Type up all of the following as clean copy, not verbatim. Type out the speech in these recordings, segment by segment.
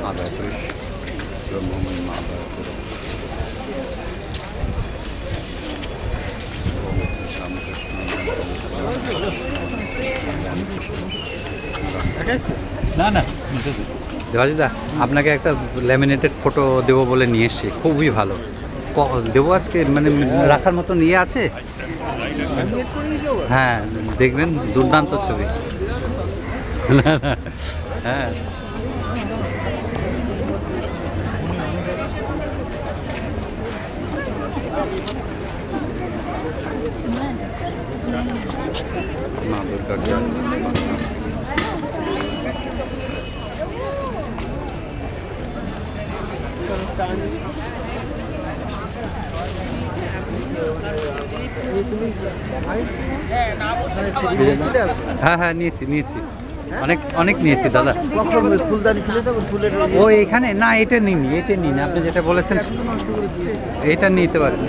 আদায়পুর ব্রহ্মময় মা আদায়পুর না না দেবাজিদা, আপনাকে একটা ল্যামিনেটেড ফটো দেবো বলে নিয়ে এসছি, খুবই ভালো। দেবো আজকে, মানে রাখার মতো নিয়ে আছে। হ্যাঁ, দেখবেন দুর্দান্ত ছবি। হ্যাঁ, মা দুর্গার জয়। হ্যাঁ হ্যাঁ, নিয়েছি নিয়েছি, অনেক অনেক নিয়েছি দাদা। ও এখানে না, এটা নিইনি, এটা নিন, আপনি যেটা বলেছেন এটা নিতে পারেন।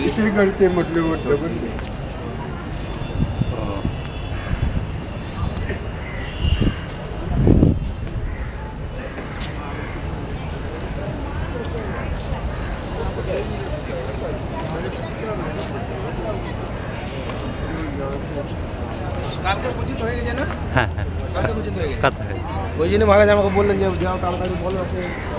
किती करते म्हटलं म्हटलं पण কালকে পর্যন্ত হয়ে গেছে না? হ্যাঁ হ্যাঁ, কালকে পর্যন্ত হয়ে গেছে। কথা হয়েছে। ওই জন্য মহারাজ আমাকে বললেন যে যাও তাড়াতাড়ি বলো।